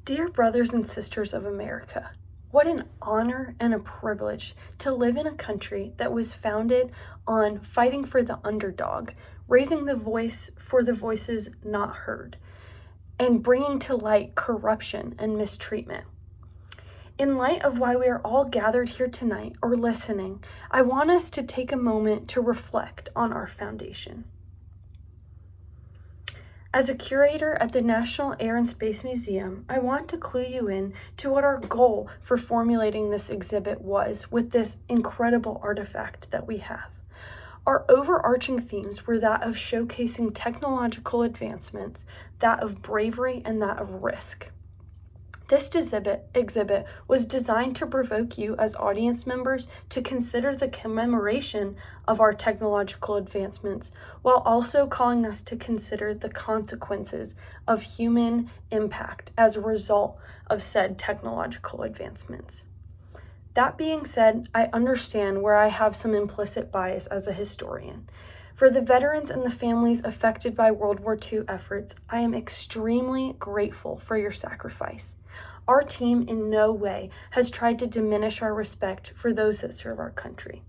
Dear brothers and sisters of America, what an honor and a privilege to live in a country that was founded on fighting for the underdog, raising the voice for the voices not heard, and bringing to light corruption and mistreatment. In light of why we are all gathered here tonight or listening, I want us to take a moment to reflect on our foundation. As a curator at the National Air and Space Museum, I want to clue you in to what our goal for formulating this exhibit was with this incredible artifact that we have. Our overarching themes were that of showcasing technological advancements, that of bravery, and that of risk. This exhibit was designed to provoke you as audience members to consider the commemoration of our technological advancements, while also calling us to consider the consequences of human impact as a result of said technological advancements. That being said, I understand where I have some implicit bias as a historian. For the veterans and the families affected by World War II efforts, I am extremely grateful for your sacrifice. Our team in no way has tried to diminish our respect for those that serve our country.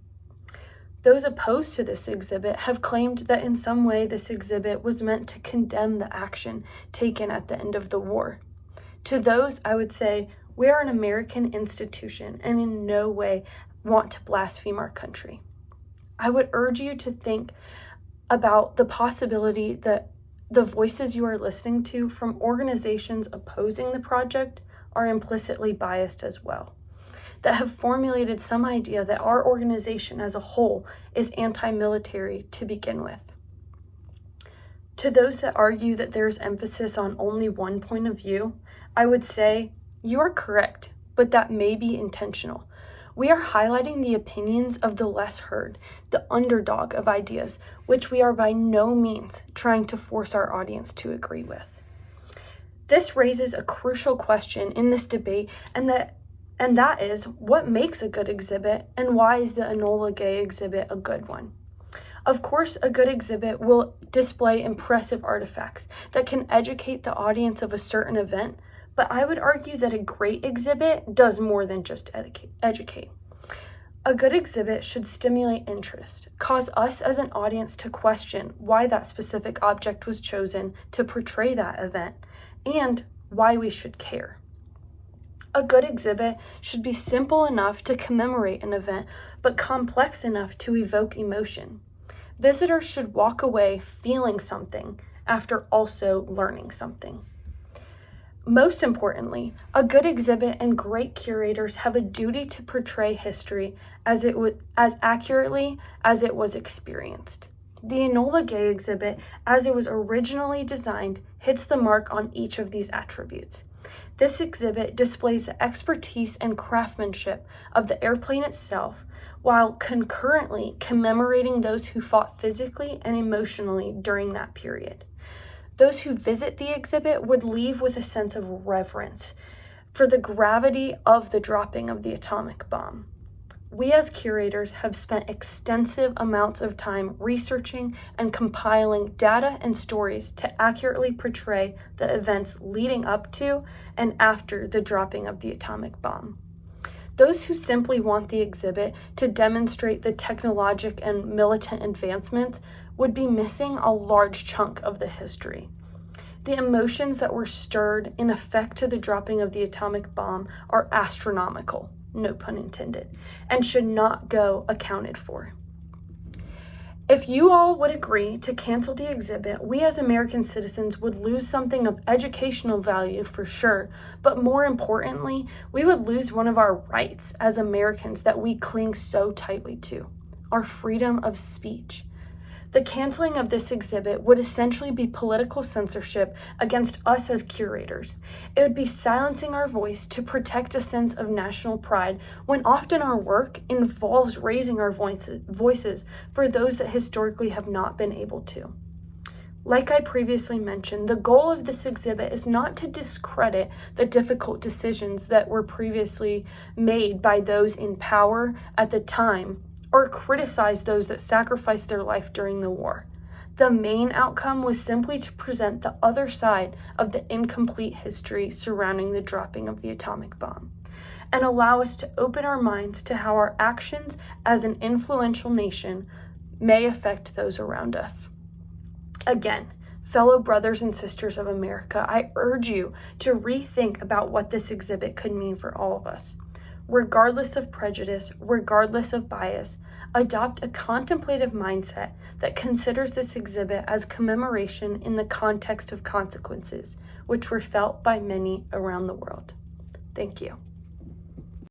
Those opposed to this exhibit have claimed that in some way this exhibit was meant to condemn the action taken at the end of the war. To those, I would say, we are an American institution and in no way want to blaspheme our country. I would urge you to think about the possibility that the voices you are listening to from organizations opposing the project are implicitly biased as well, that have formulated some idea that our organization as a whole is anti-military to begin with. To those that argue that there's emphasis on only one point of view, I would say you are correct, but that may be intentional. We are highlighting the opinions of the less heard, the underdog of ideas, which we are by no means trying to force our audience to agree with. This raises a crucial question in this debate, and that is, what makes a good exhibit, and why is the Enola Gay exhibit a good one? Of course, a good exhibit will display impressive artifacts that can educate the audience of a certain event, but I would argue that a great exhibit does more than just educate. A good exhibit should stimulate interest, cause us as an audience to question why that specific object was chosen to portray that event, and why we should care. A good exhibit should be simple enough to commemorate an event, but complex enough to evoke emotion. Visitors should walk away feeling something after also learning something. Most importantly, a good exhibit and great curators have a duty to portray history as accurately as it was experienced. The Enola Gay exhibit, as it was originally designed, hits the mark on each of these attributes. This exhibit displays the expertise and craftsmanship of the airplane itself, while concurrently commemorating those who fought physically and emotionally during that period. Those who visit the exhibit would leave with a sense of reverence for the gravity of the dropping of the atomic bomb. We as curators have spent extensive amounts of time researching and compiling data and stories to accurately portray the events leading up to and after the dropping of the atomic bomb. Those who simply want the exhibit to demonstrate the technologic and militant advancements would be missing a large chunk of the history. The emotions that were stirred in effect to the dropping of the atomic bomb are astronomical, no pun intended, and should not go accounted for. If you all would agree to cancel the exhibit, we as American citizens would lose something of educational value for sure, but more importantly, we would lose one of our rights as Americans that we cling so tightly to, our freedom of speech. The canceling of this exhibit would essentially be political censorship against us as curators. It would be silencing our voice to protect a sense of national pride when often our work involves raising our voices for those that historically have not been able to. Like I previously mentioned, the goal of this exhibit is not to discredit the difficult decisions that were previously made by those in power at the time, or criticize those that sacrificed their life during the war. The main outcome was simply to present the other side of the incomplete history surrounding the dropping of the atomic bomb, and allow us to open our minds to how our actions as an influential nation may affect those around us. Again, fellow brothers and sisters of America, I urge you to rethink about what this exhibit could mean for all of us. Regardless of prejudice, regardless of bias, adopt a contemplative mindset that considers this exhibit as commemoration in the context of consequences, which were felt by many around the world. Thank you.